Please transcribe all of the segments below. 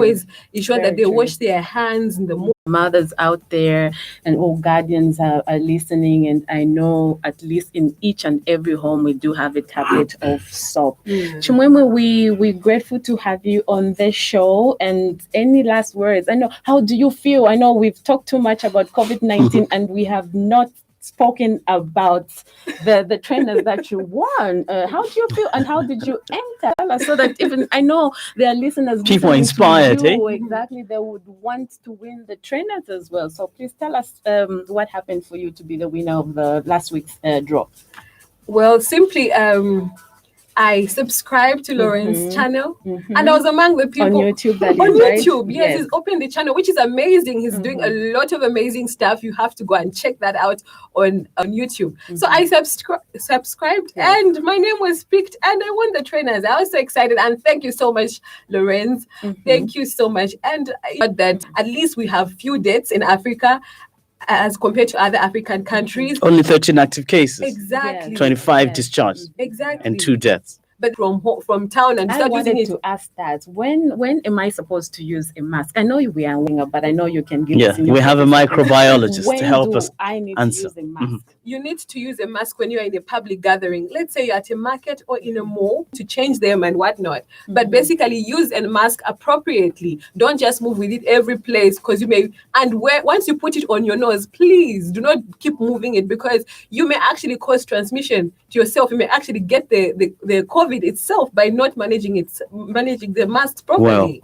always ensure that they wash their hands in the morning. Mothers out there and all guardians are listening, and I know at least in each and every home we do have a tablet of soap. Chimwemwe, we're grateful to have you on the show. And any last words? I know, how do you feel? I know we've talked too much about COVID-19 and we have not spoken about the trainers that you won. How do you feel and how did you enter? So that even I know there are listeners, people inspired, exactly, they would want to win the trainers as well. So please tell us what happened for you to be the winner of the last week's draw. Well, simply I subscribed to Lauren's channel, and I was among the people on YouTube. Right? Yes, he's opened the channel, which is amazing. He's doing a lot of amazing stuff. You have to go and check that out on YouTube. So I subscribed, and my name was picked, and I won the trainers. I was so excited, and thank you so much, Lorenz. Thank you so much. And I thought that at least we have few deaths in Africa as compared to other African countries. Only 13 active cases. Exactly. 25 discharged. Exactly. And 2 deaths. But from town and start using it. I wanted to ask that. When am I supposed to use a mask? I know we are winger, but I know you can give us. We have a microbiologist to help us I need answer. To use a mask? You need to use a mask when you're in a public gathering. Let's say you're at a market or in a mall, to change them and whatnot. But basically, use a mask appropriately. Don't just move with it every place, because you may. And once you put it on your nose, please do not keep moving it, because you may actually cause transmission to yourself. You may actually get the COVID itself by not managing the mask properly.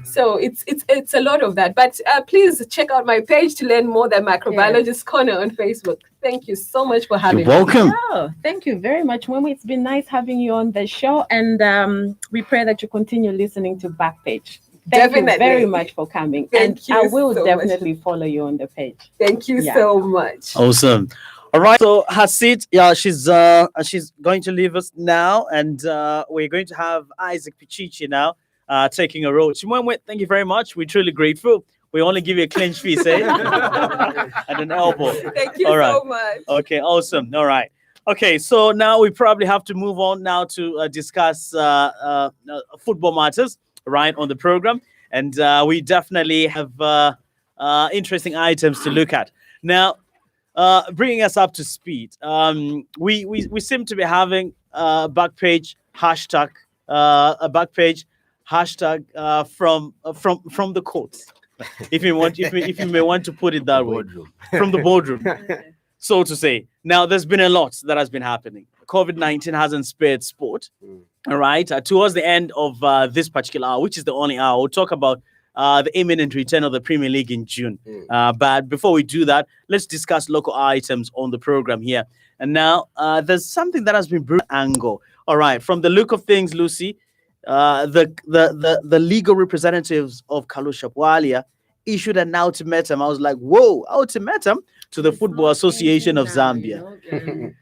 So it's a lot of that. But please check out my page to learn more. The Microbiologist Corner on Facebook. Thank you so much for having me. You're welcome. Oh, thank you very much, Mwemwe. It's been nice having you on the show, and we pray that you continue listening to Backpage. Thank you very much for coming. Thank you. I will definitely follow you on the page. Thank you so much. Awesome. All right, so Hasid, she's going to leave us now, and we're going to have Isaac Pichichi now taking a role. Chimwemwe, thank you very much. We're truly grateful. We only give you a clinch fee, say, and an elbow. Thank you so much. Okay, awesome. All right. Okay, so now we probably have to move on now to discuss football matters, right, on the program, and we definitely have interesting items to look at now. Bringing us up to speed, we seem to be having a Backpage hashtag, from the courts, if you may want to put it that way, from the boardroom, so to say. Now, there's been a lot that has been happening. COVID-19 hasn't spared sport. All right, towards the end of this particular hour, which is the only hour, we'll talk about the imminent return of the Premier League in June. But before we do that, let's discuss local items on the program here. And now there's something that has been brought angle. All right, from the look of things, Lucy, the legal representatives of Kalusha Bwalia issued an ultimatum. I was like, whoa, ultimatum to the Football Association of Zambia.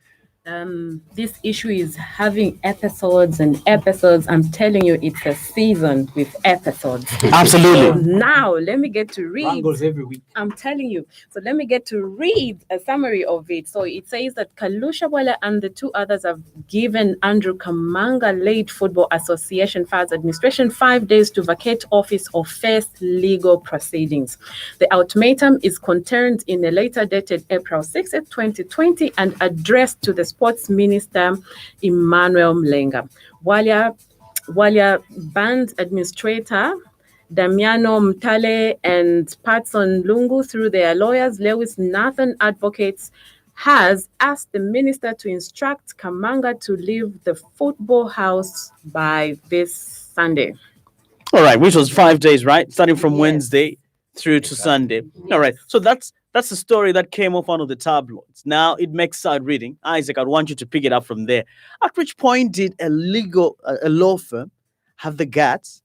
This issue is having episodes and episodes. I'm telling you, it's a season with episodes. Absolutely. So now let me get to read. Wrangles every week. I'm telling you. So let me get to read a summary of it. So it says that Kalusha Bwalia and the 2 others have given Andrew Kamanga Late Football Association FAS administration 5 days to vacate office or face legal proceedings. The ultimatum is contained in a letter dated April 6, 2020 and addressed to the Sports Minister Emmanuel Mlenga. Bwalia band administrator Damiano Mtale and Patson Lungu, through their lawyers Lewis Nathan Advocates, has asked the minister to instruct Kamanga to leave the football house by this Sunday. All right, which was 5 days, right? Starting from Wednesday through to Sunday. All right, so that's the story that came off one of the tabloids. Now it makes sad reading. Isaac, I'd want you to pick it up from there. At which point did a law firm have the guts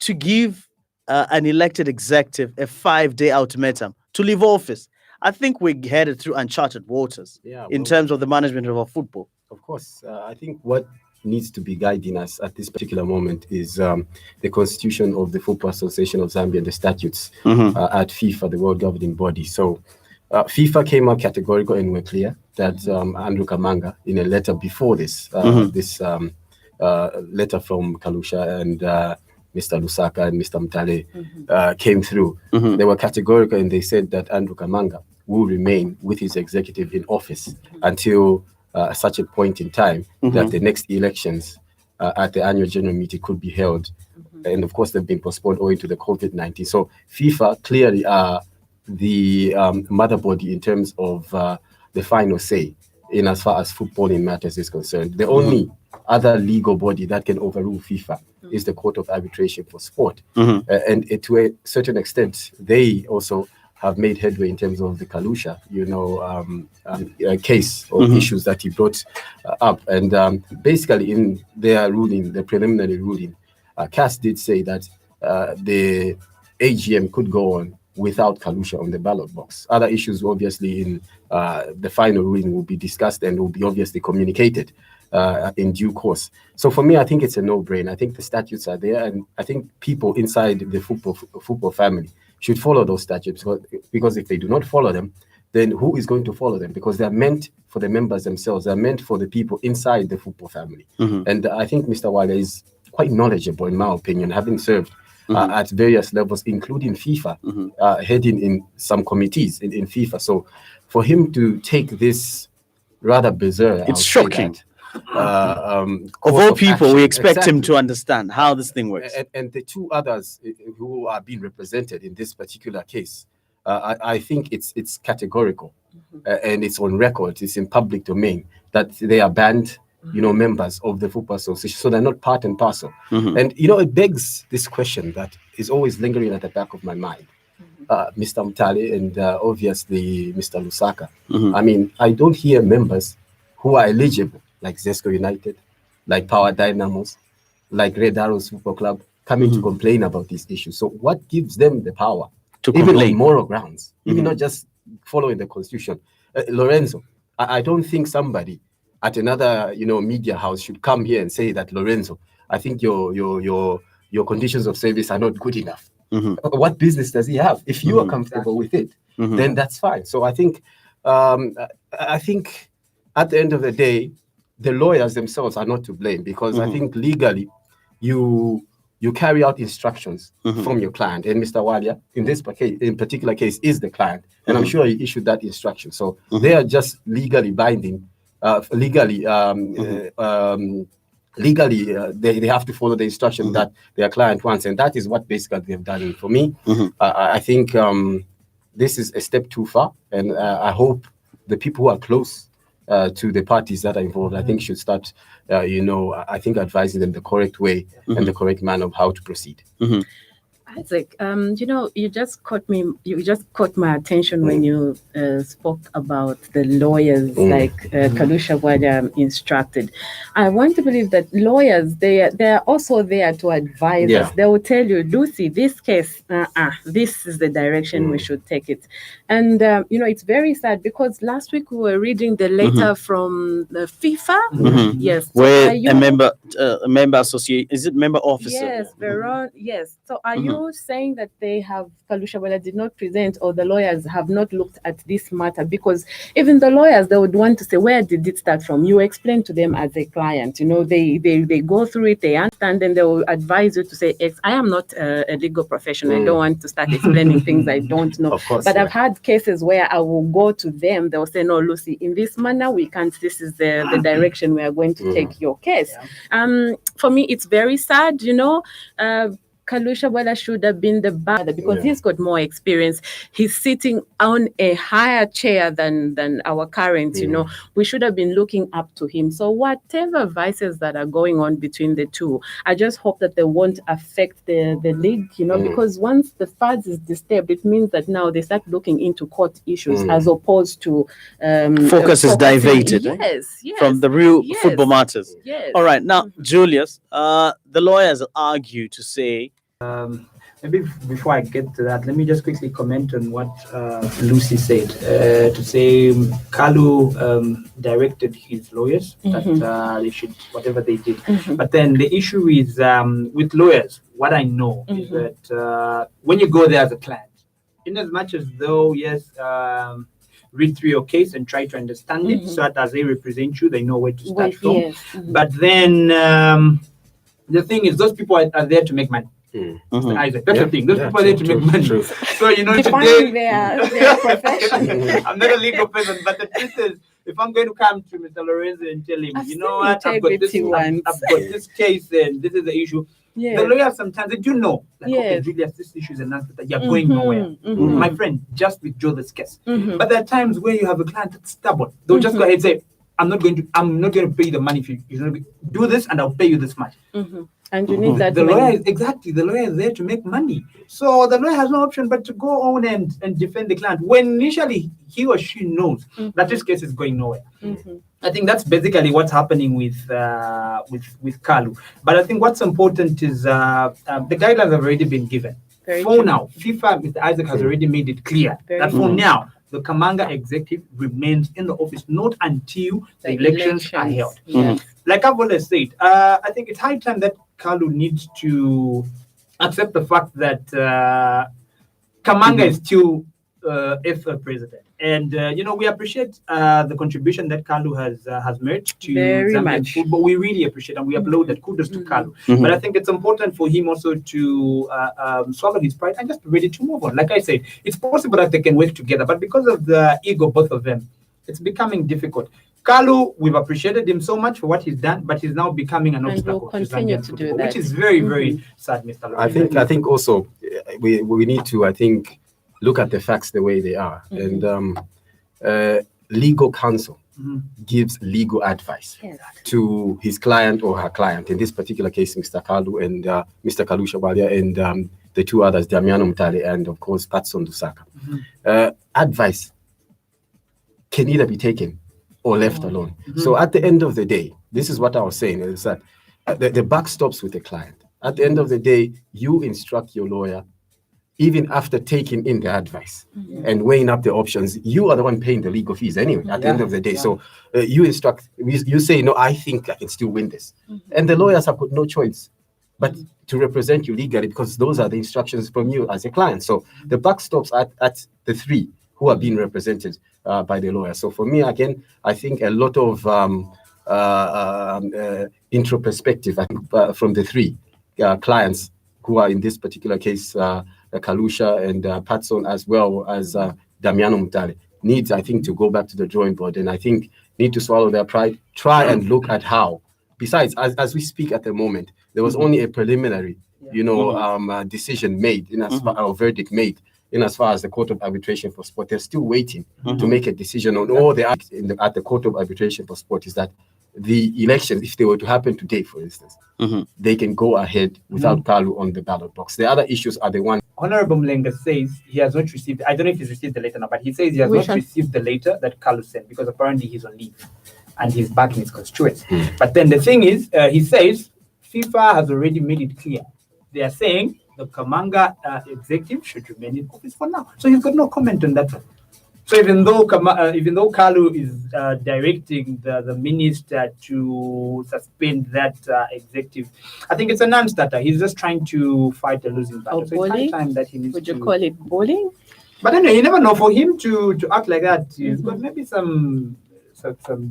to give an elected executive a 5-day ultimatum to leave office? I think we're headed through uncharted waters in terms of the management of our football. Of course, I think what needs to be guiding us at this particular moment is the constitution of the Football Association of Zambia and the statutes at FIFA, the world governing body. So FIFA came out categorical and were clear that Andrew Kamanga, in a letter before this, this letter from Kalusha and Mr. Lusaka and Mr. Mtale came through. They were categorical and they said that Andrew Kamanga will remain with his executive in office until such a point in time that the next elections at the annual general meeting could be held. And of course, they've been postponed owing to the COVID-19. So FIFA clearly are the mother body in terms of the final say in as far as footballing matters is concerned. The only other legal body that can overrule FIFA is the Court of Arbitration for Sport. And to a certain extent, they also have made headway in terms of the Kalusha, case or issues that he brought up. And basically in their ruling, the preliminary ruling, CAS did say that the AGM could go on without Kalusha on the ballot box. Other issues, obviously, in the final ruling will be discussed and will be obviously communicated in due course. So for me, I think it's a no-brainer. I think the statutes are there, and I think people inside the football family should follow those statutes, because if they do not follow them, then who is going to follow them? Because they're meant for the members themselves. They're meant for the people inside the football family. And I think Mr. Wale is quite knowledgeable, in my opinion, having served at various levels, including FIFA, heading in some committees in FIFA. So for him to take this rather bizarre, It's shocking. Of all people, we expect him to understand how this thing works. And the two others who are being represented in this particular case, I think it's categorical, and it's on record, it's in public domain that they are banned, members of the Football Association. So they're not part and parcel. And, it begs this question that is always lingering at the back of my mind. Mr. Mtale and obviously Mr. Lusaka. I mean, I don't hear members who are eligible, like Zesco United, like Power Dynamos, like Red Arrows Football Club, coming to complain about these issues. So what gives them the power to even complain on moral grounds, even not just following the constitution? Lorenzo, I don't think somebody at another media house should come here and say that, Lorenzo, I think your conditions of service are not good enough. What business does he have? If you are comfortable with it, then that's fine. So I think at the end of the day, the lawyers themselves are not to blame, because I think legally you carry out instructions from your client, and Mr. Walia in this particular case is the client, and I'm sure he issued that instruction. So they are just legally binding, legally they have to follow the instruction that their client wants, and that is what basically they've done. And for me, I think this is a step too far, and I hope the people who are close to the parties that are involved, I think should start, I think advising them the correct way and the correct manner of how to proceed. Isaac, you just caught my attention when you spoke about the lawyers, like Kalusha Wada instructed. I want to believe that lawyers, they are also there to advise us. They will tell you, Lucy, this case, this is the direction we should take it. And, it's very sad, because last week we were reading the letter from the FIFA. Yes. Where a member associate, is it member officer? Yes, Veron. Yes. So are you saying that Kalusha Wada did not present, or the lawyers have not looked at this matter? Because even the lawyers, they would want to say, where did it start from? You explain to them as a client, they go through it, they understand, and they will advise you to say, I am not a legal professional. I don't want to start explaining things I don't know. Of course, but I've had cases where I will go to them, they'll say, no, Lucy, in this manner, we can't, this is the direction we are going to take your case. For me, it's very sad, Kalusha Wada should have been the father, because he's got more experience. He's sitting on a higher chair than our current, we should have been looking up to him. So whatever vices that are going on between the two, I just hope that they won't affect the league, because once the funds is disturbed, it means that now they start looking into court issues as opposed to focus is diverted from the real football matters. All right, now Julius, the lawyers argue to say, maybe before I get to that, let me just quickly comment on what Lucy said. To say Kalu directed his lawyers that they should, whatever they did. But then the issue is with lawyers, what I know is that when you go there as a client, in as much as though, read through your case and try to understand it, so that as they represent you, they know where to start from. But then the thing is, those people are there to make money. Mhm. Isaac. That's the thing. Those Yeah, people need to true, make money. true. So Defining today, their profession. I'm not a legal person, but the truth is, if I'm going to come to Mr. Lorenzo and tell him, I've you know seen what, I've got this, integrity once. I've got this case, and this is the issue. Yes. The lawyers sometimes they do know, like, okay, Yes. Julius, this issue is announced that you're going nowhere. Mhm. My friend, just withdraw this case. Mhm. But there are times where you have a client that's stubborn. They'll just go ahead and say, I'm not going to pay you the money if you don't do this, and I'll pay you this much. Mhm. And you need that The lawyer money. is the lawyer is there to make money. So the lawyer has no option but to go on and defend the client when initially he or she knows that this case is going nowhere. Mhm. I think that's basically what's happening with Kalu. But I think what's important is the guidelines have already been given. Very For true. now, FIFA, Mr. Isaac has already made it clear Very that for true. now, the Kamanga executive remains in the office, not until the elections are held. Yes. Like I've always said, I think it's high time that Kalu needs to accept the fact that Kamanga is still FA president. And we appreciate the contribution that Kalu has made to Very Zambian much. football. We really appreciate and we applaud that. Kudos to Kalu. But I think it's important for him also to swallow his pride and just be ready to move on. Like I said, it's possible that they can work together, but because of the ego, both of them, it's becoming difficult. Kalu, we've appreciated him so much for what he's done, but he's now becoming an And obstacle will to continue Zambian to do football, that. which is very, very sad, Mr. Lorenzo. I think also we need to look at the facts the way they are, and legal counsel gives legal advice Yes. to his client or her client. In this particular case, Mr. Kalu and Mr. Kalusha Walia and the two others, Damiano Mtale and of course Patson Dusaka. Advice can either be taken or left alone. So at the end of the day, this is what I was saying, is that the buck stops with the client. At the end of the day, you instruct your lawyer, even after taking in the advice and weighing up the options. You are the one paying the legal fees anyway, at the end of the day. So you instruct, you say, no, I think I can still win this. And the lawyers have got no choice but to represent you legally, because those are the instructions from you as a client. So the buck stops at the three who are being represented by the lawyer. So for me, again, I think a lot of intro perspective from the three clients who are in this particular case, Kalusha and Patson, as well as Damiano Mutale, needs, I think, to go back to the drawing board, and I think need to swallow their pride, try and look at how. Besides, as we speak at the moment, there was only a preliminary, decision made, in as far, or verdict made, in as far as the Court of Arbitration for Sport. They're still waiting to make a decision on all the acts at the Court of Arbitration for Sport. Is that the elections, if they were to happen today, for instance, they can go ahead without Kalu on the ballot box. The other issues are the ones. Honorable Mlenga says he has not received, I don't know if he's received the letter now, but he says he has not received the letter that Kalu sent because apparently he's on leave and he's back in his constituency. But then the thing is, he says FIFA has already made it clear. They are saying the Kamanga executive should remain in office for now. So he's got no comment on that one. So even though Kalu is directing the minister to suspend that executive, I think it's a non-starter. He's just trying to fight a losing battle. So it's high time that he needs Would you call it bullying? But anyway, you never know. For him to act like that, he's got maybe some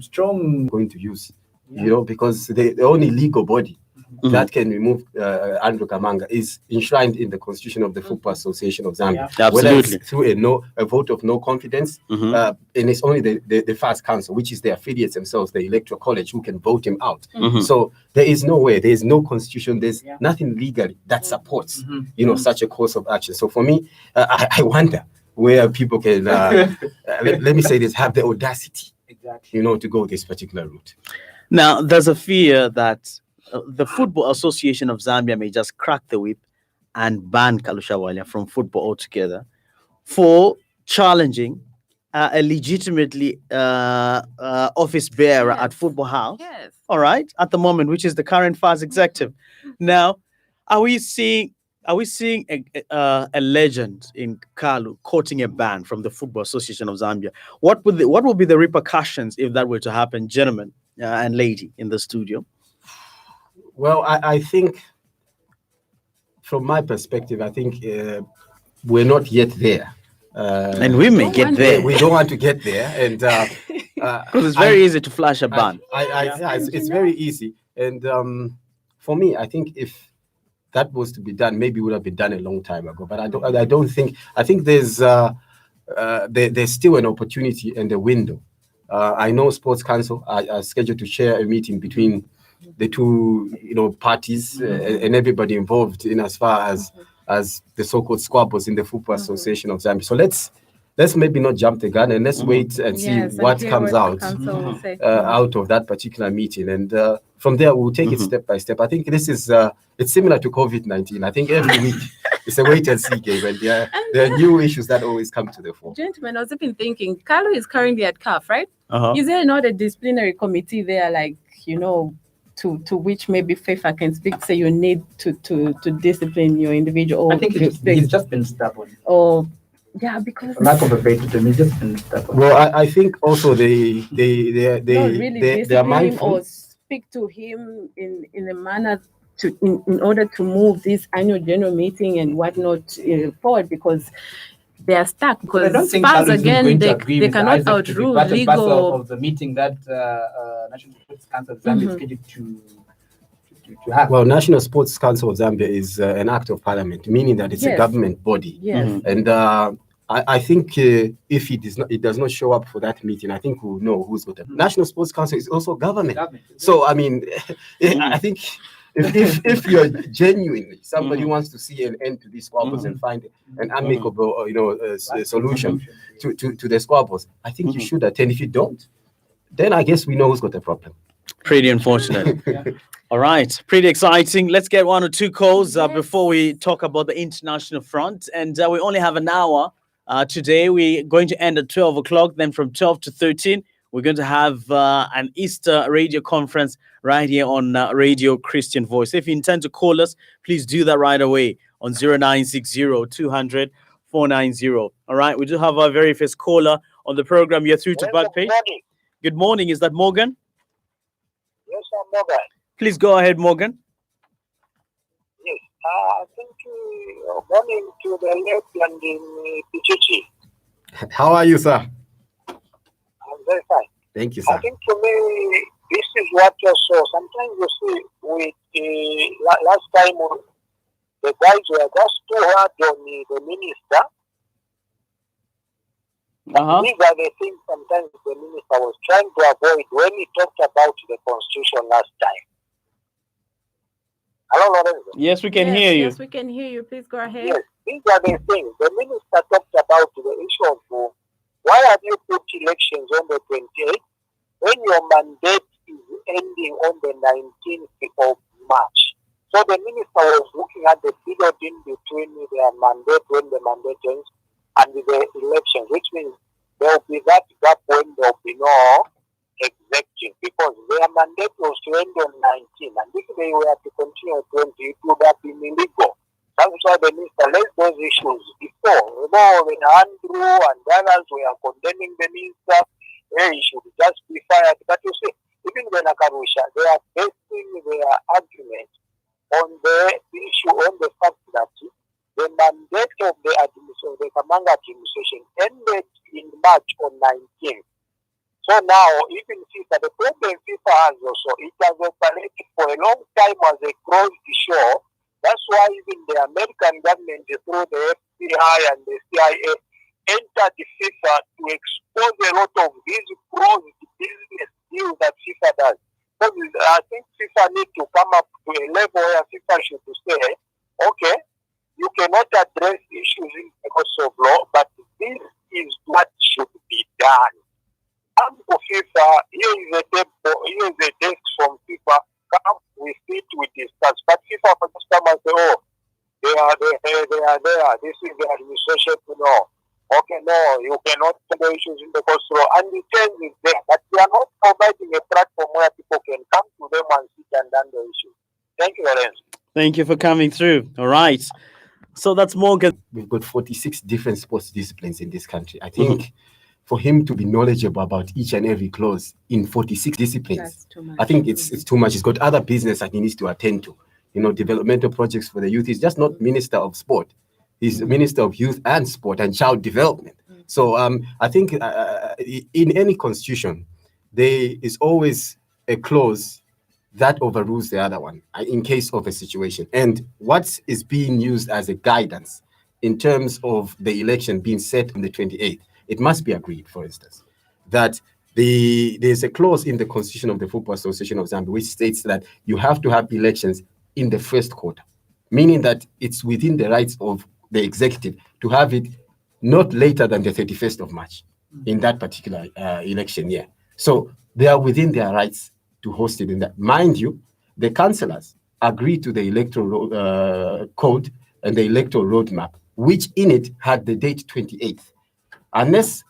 strong going to use, because the only legal body that can remove Andrew Kamanga is enshrined in the Constitution of the Football Association of Zambia. Yeah. Absolutely. Whether it's through a vote of no confidence, and it's only the FAS Council, which is the affiliates themselves, the Electoral College, who can vote him out. So there is no way, there is no constitution, there's nothing legally that supports, such a course of action. So for me, I wonder where people can, let me say this, have the audacity, to go this particular route. Now, there's a fear that the Football Association of Zambia may just crack the whip and ban Kalusha Walia from football altogether for challenging a legitimately office bearer at Football House. Yes. All right, at the moment, which is the current FAS executive. Now, are we seeing a legend in Kalu courting a ban from the Football Association of Zambia? What would be the repercussions if that were to happen, gentlemen and lady in the studio? Well, I think, from my perspective, I think we're not yet there. And we may get there. We don't want to get there. And because it's very easy to flash a ban. It's very easy. And for me, I think if that was to be done, maybe would have been done a long time ago. But I don't think. I think there's still an opportunity and a window. I know Sports Council are scheduled to share a meeting between the two, parties and everybody involved in as far as the so-called squabbles in the Football Association of Zambia. So let's maybe not jump the gun, and let's wait and see what comes out of that particular meeting, and from there we'll take it step by step. I think this is it's similar to COVID-19. I think every week it's a wait and see game, and there are new issues that always come to the fore. Gentlemen, I was even thinking, Carlo is currently at CAF, right? Is there not a disciplinary committee there, like, to which maybe FIFA can speak, say you need to discipline your individual? I think he's just been stubborn. Or yeah, because lack of a better term, he's just been stubborn. Well, I think also they are mindful or speak to him in a manner in order to move this annual general meeting and whatnot forward, because they are stuck. Because I don't think Spurs again, they cannot Isaac outrule to be legal of the meeting that National Sports Council of Zambia is scheduled to have. Well, National Sports Council of Zambia is an act of parliament, meaning that it's a government body. Yes. And I think if it does not show up for that meeting, I think we'll know who's got it. National Sports Council is also government. So, I mean, I think if you're genuinely somebody who wants to see an end to these squabbles and find an amicable, solution to the squabbles, I think you should attend. If you don't, then I guess we know who's got the problem. Pretty unfortunate. All right, pretty exciting. Let's get one or two calls before we talk about the international front. And we only have an hour today. We're going to end at 12 o'clock. Then from 12 to 13, we're going to have an Easter radio conference right here on Radio Christian Voice. If you intend to call us, please do that right away on 0960 200 490. All right, we do have our very first caller on the program. You're through to Backpage. Good morning. Is that Morgan? Yes, I'm Morgan. Please go ahead, Morgan. Yes, I think morning to the left and in Pichichi. How are you, sir? I'm very fine. Thank you, sir. I think to me, this is what you saw. Sometimes you see with last time the guys were just too hard on the minister. These are the things sometimes the minister was trying to avoid when he talked about the constitution last time. Hello, Lorenzo. Yes, we can hear you. Yes, we can hear you. Please go ahead. Yes, these are the things. The minister talked about the issue of why have you put elections on the 28th when your mandate is ending on the 19th of March? So the minister was looking at the period in between their mandate, when the mandate ends, and the elections, which means there will be that gap when there will be no executive, because their mandate was to end on 19, and if they were to continue at 20, it would have been illegal. That's why the minister raised those issues before. When Andrew and others were condemning the minister, he should just be fired. But you see, even when Akarusha, they are basing their argument on the issue, on the fact that the mandate of the administration, the Kamanga administration, ended in March on 19th. So now, even FIFA, the problem FIFA has also, it has operated for a long time as a closed show. That's why even the American government, through the FBI and the CIA, entered FIFA to expose a lot of these closed business deals that FIFA does. Because I think FIFA needs to come up to a level where FIFA should say, okay, you cannot address issues in the course of law, but this is what should be done. And for FIFA, here is a table, here is a desk from FIFA. Come, we sit, we discuss. But FIFA, for customers, say, oh, they are there. This is the administration to know. Okay, no, you cannot handle issues in the course of law. And the change is there. But we are not providing a platform where people can come to them and sit and handle issues. Thank you, Lorenzo. Thank you for coming through. All right. So that's Morgan. We've got 46 different sports disciplines in this country. I think for him to be knowledgeable about each and every clause in 46 disciplines, I think it's too much. He's got other business that he needs to attend to. Developmental projects for the youth. He's just not Minister of Sport. He's Minister of Youth and Sport and Child Development. So I think in any constitution, there is always a clause that overrules the other one in case of a situation. And what is being used as a guidance in terms of the election being set on the 28th, it must be agreed, for instance, that there's a clause in the Constitution of the Football Association of Zambia which states that you have to have elections in the first quarter, meaning that it's within the rights of the executive to have it not later than the 31st of March in that particular election year. So they are within their rights to host it in that. Mind you, the councillors agreed to the electoral code and the electoral roadmap, which in it had the date 28th. Unless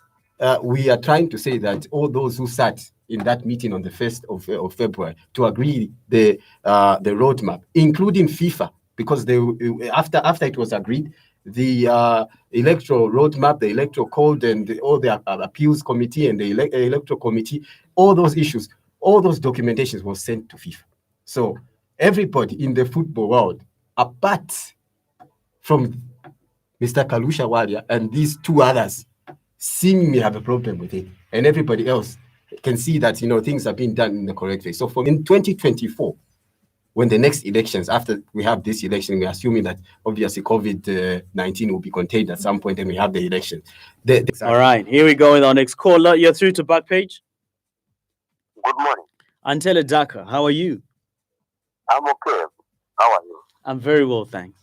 we are trying to say that all those who sat in that meeting on the 1st of February to agree the roadmap, including FIFA, because they after it was agreed, the electoral roadmap, the electoral code, and all the appeals committee and the electoral committee, all those issues, all those documentations were sent to FIFA. So everybody in the football world, apart from Mr. Kalusha Walia and these two others, seemingly have a problem with it, and everybody else can see that things are being done in the correct way. So in 2024, when the next elections, after we have this election, we're assuming that obviously COVID-19 will be contained at some point, and we have the election. All right, here we go with our next caller. You're through to Backpage. Good morning. Antele Daka, how are you? I'm okay. How are you? I'm very well, thanks.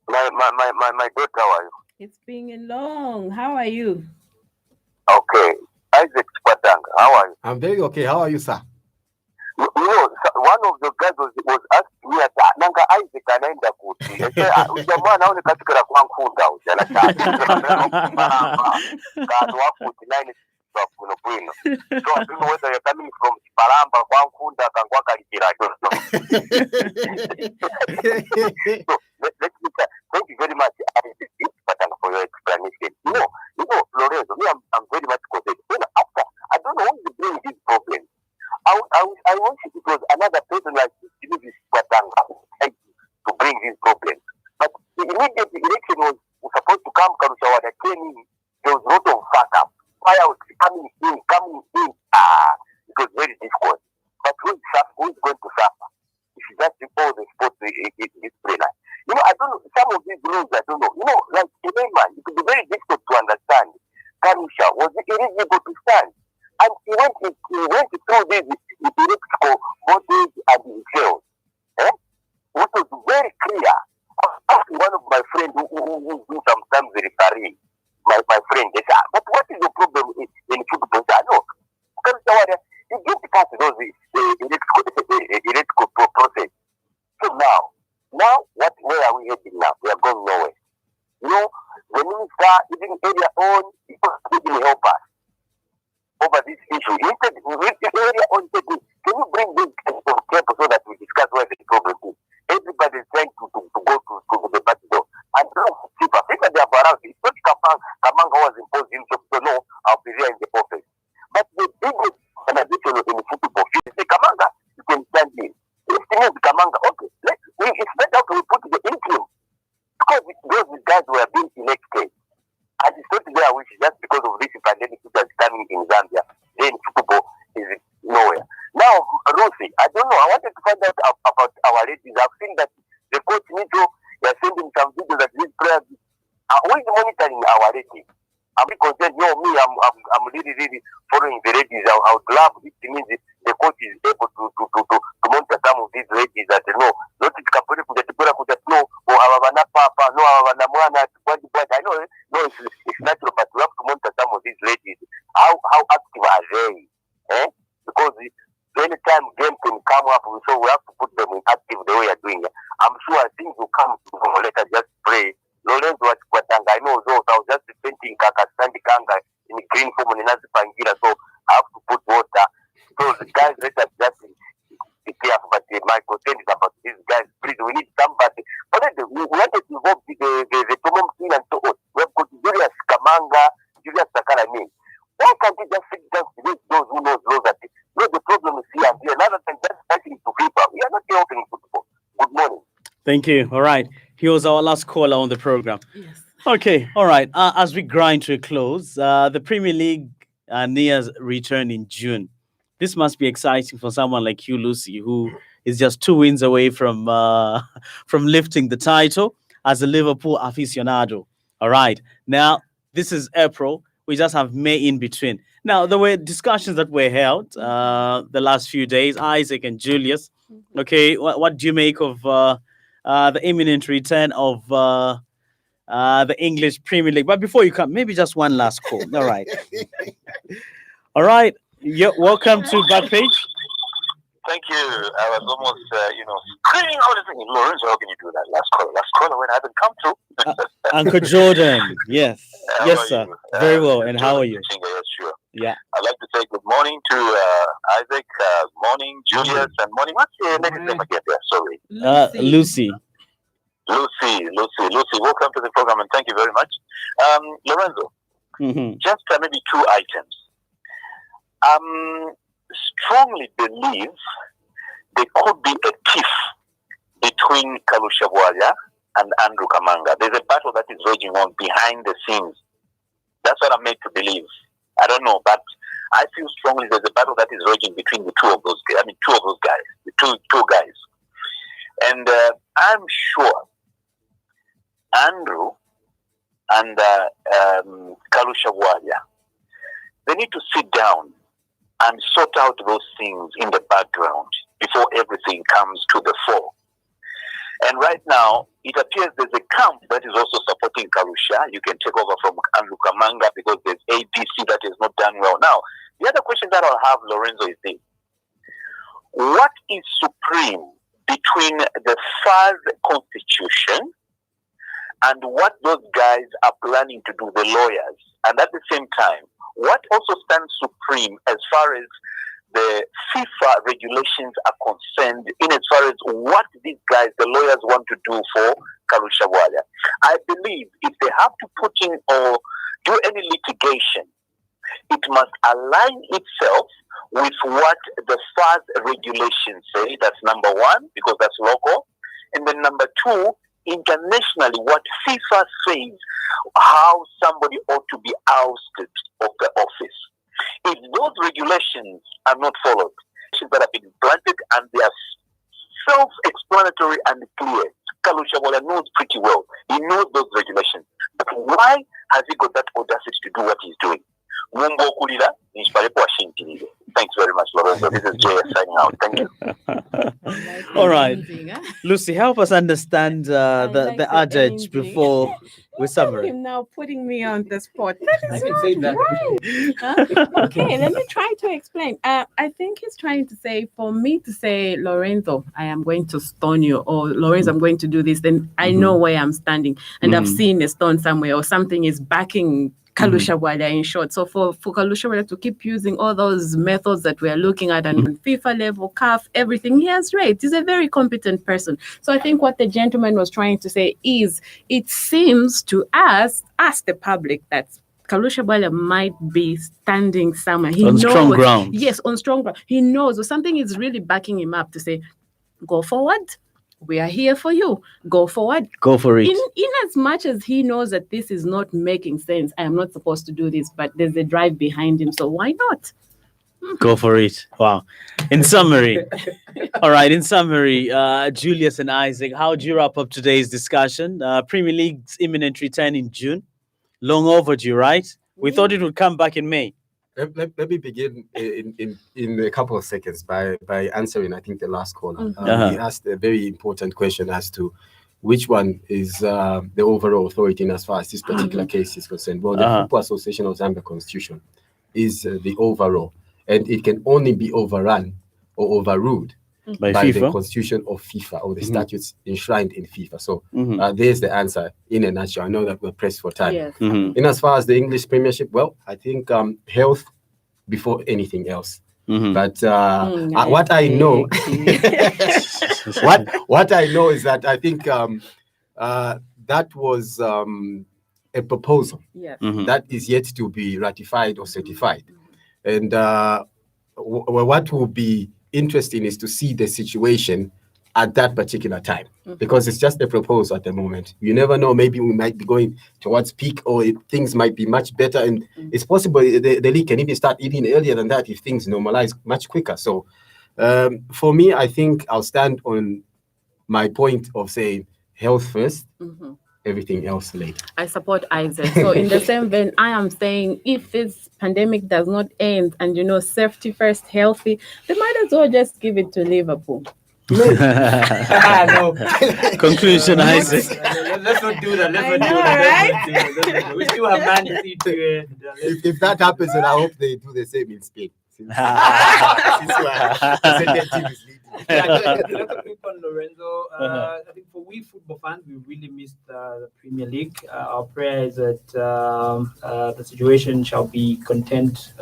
My daughter, how are you? It's been long. How are you? Okay. Isaac Spatanga, how are you? I'm very okay. How are you, sir? You know, one of the guys was asking me, Nanga Isaac anaenda kuti. Jamaa naone katika kwa nkunda ujala kanu wakuti nine kuno kuno. So I don't know whether you're coming from Paramba kwa nkunda kangwa kalikira. So let me say, thank you very much, Isaac Spatanga, for your explanation. Lorenzo, me, I'm very much content. After, I don't know who is bringing this problem. I wish it was another person like this Spatanga to bring this problem. But the immediate election was supposed to come, Karushawa came in, there was a lot of fuck up. Fire was coming in. It was very difficult. But who is going to suffer? If you just do all the sports in this player. I don't know, some of these rules, I don't know. Like a man, it could be very difficult to understand. Karusha, was it eligible to stand? And he went through these political bodies and himself. Which was very clear. One of my friends who sometimes referee, my friend, they said, but what is the problem in football? I know. Karusha, you get past those electrical process. So now, where are we heading now? We are going nowhere. The minister, even area on, people didn't help us over this issue. Instead, with the area on, can you bring this camp so that we discuss where the problem is? Everybody is trying to go to the battle door. And FIFA, they are around. It's not Kamanga was imposed himself, so no, I'll be there in the office. But the biggest organization in football, Kamanga, you can stand in. If it means Kamanga, okay, it's better to put the interim. Because those guys were being elected. And it's not there, which is just because of this pandemic that is coming in Zambia. Then football is nowhere. Now, Rosie, I don't know. I wanted to find out about our ladies. I've seen that the coach Nito, they are sending some videos that these players. Who is monitoring our ladies? I'm concerned. Me, I'm really following the ladies. I would love it. It means the coach is able to monitor some of these ladies that not it kapuri kuja no or avana papa no avana mwana I know no it's natural, but we have to monitor some of these ladies. How active are they? Because anytime game can come up, so we have to put them in active the way you're doing it. I'm sure things will come from later. Just pray. Lorenzo Watanga, I know those. I was just painting Kakastandi Kanga in green form and Nazi Pangira, so I have to put water. So the guys, let us just be careful. But my concern is about these guys. Please, we need somebody. But we wanted to involve the Tomom team and so on. We have got Julius Kamanga, Julius Sakarami. Why can't we just sit down to those who knows that the problem is here and here? Another than just fighting to FIFA. We are not helping football. Good morning. Thank you. All right. He was our last caller on the program. Yes. Okay. All right. As we grind to a close, the Premier League nears return in June. This must be exciting for someone like you, Lucy, who is just 2 wins away from from lifting the title as a Liverpool aficionado. All right. Now, this is April. We just have May in between. Now, there were discussions that were held the last few days, Isaac and Julius. Okay, what do you make of the imminent return of the English Premier League? But before you come, maybe just one last call. All right. All right. Welcome to Backpage. Thank you. I was almost, screaming. I was thinking, Lawrence, how can you do that? Last caller when I haven't come through. Uncle Jordan. Yes. How Yes, are sir. you? Very well. And how are you? Yes, sure. Yeah. I'd like to say good morning to Isaac, morning, Julius, and morning. What's your lady's name again? Yeah, sorry. Lucy. Lucy, welcome to the program and thank you very much. Lorenzo, just maybe 2 items. Strongly believe there could be a tiff between Kalusha Bwalya and Andrew Kamanga. There's a battle that is raging on behind the scenes. That's what I'm made to believe. I don't know, but I feel strongly there's a battle that is raging between the two of those guys, the two guys. And I'm sure Andrew and Kalusha Bwalya, they need to sit down and sort out those things in the background before everything comes to the fore. And right now, it appears there's a camp that is also supporting Kalusha. You can take over from Andrew Kamanga because there's ABC that has not done well. Now, the other question that I'll have, Lorenzo, is this. What is supreme between the FAS constitution and what those guys are planning to do, the lawyers? And at the same time, what also stands supreme as far as the FIFA regulations are concerned, in as far as what these guys, the lawyers, want to do for Kalusha Bwalya? I believe if they have to put in or do any litigation, it must align itself with what the FAS regulations say. That's number one, because that's local. And then number two, internationally, what FIFA says, how somebody ought to be ousted of the office. If those regulations are not followed, that have been granted and they are self-explanatory and clear, Kalusha Bwalya knows pretty well. He knows those regulations. But why has he got that audacity to do what he's doing? Thanks very much, Lorenzo. This is JS signing out. Thank you. All right. Lucy, help us understand the adage before we summarize. Him now putting me on the spot. I can say that. Right. Okay, let me try to explain. I think he's trying to say, for me to say, Lorenzo, I am going to stone you, or Lorenzo, I'm going to do this, then I know where I'm standing, and I've seen a stone somewhere, or something is backing Kalusha Bwalya, in short. So for Kalusha Bwalya to keep using all those methods that we are looking at, and FIFA level, CAF, everything, he has raised. He's a very competent person. So I think what the gentleman was trying to say is, it seems to us, the public, that Kalusha Bwalya might be standing somewhere. He knows, strong ground. Yes, on strong ground. He knows, or something is really backing him up to say, go forward. We are here for you. Go forward. Go for it. In as much as he knows that this is not making sense, I am not supposed to do this, but there's a drive behind him, so why not? Go for it. Wow. In summary, all right. In summary, Julius and Isaac, how do you wrap up today's discussion? Premier League's imminent return in June. Long overdue, right? We thought it would come back in May. Let me begin in a couple of seconds by answering, I think, the last caller. He asked a very important question as to which one is the overall authority in as far as this particular case is concerned. Well, the Football Association of Zambia Constitution is the overall, and it can only be overrun or overruled by the constitution of FIFA or the statutes enshrined in FIFA. So there's the answer in a nutshell. I know that we're pressed for time. Yes. In as far as the English Premiership, well, I think health before anything else. But what I know, what I know is that I think that was a proposal that is yet to be ratified or certified. And what will be interesting is to see the situation at that particular time, because it's just a proposal at the moment. You never know, maybe we might be going towards peak, or things might be much better, and it's possible the league can even start even earlier than that if things normalize much quicker. So for me, I think I'll stand on my point of saying health first, everything else later. I support Isaac. So in the same vein, I am saying if this pandemic does not end and, safety first, healthy, they might as well just give it to Liverpool. No. Conclusion, Isaac. Let's not do that. Let's not do right? that. We still have Man City to If that happens, then I hope they do the same in Spain. Since the team is leading. Let's quick on Lorenzo. I think for we football fans, we really missed the Premier League. Our prayer is that the situation shall be content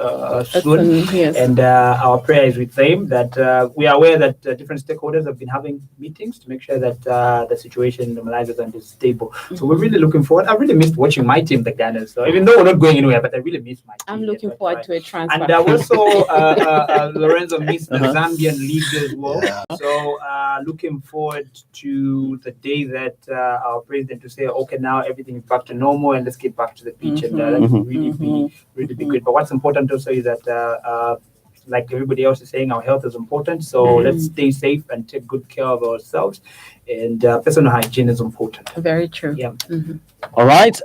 soon. Yes. And our prayer is with them that we are aware that different stakeholders have been having meetings to make sure that the situation normalizes and is stable. So we're really looking forward. I really missed watching my team, the Gunners. So even though we're not going anywhere, but I really missed my team. I'm looking forward to a transfer. And also, Lorenzo missed the Zambian league as well. Yeah. So looking forward to the day that our president will say, okay, now everything is back to normal and let's get back to the pitch. And that will really be good. But what's important also is that like everybody else is saying, our health is important. So let's stay safe and take good care of ourselves. And personal hygiene is important. Very true. Yeah. All right.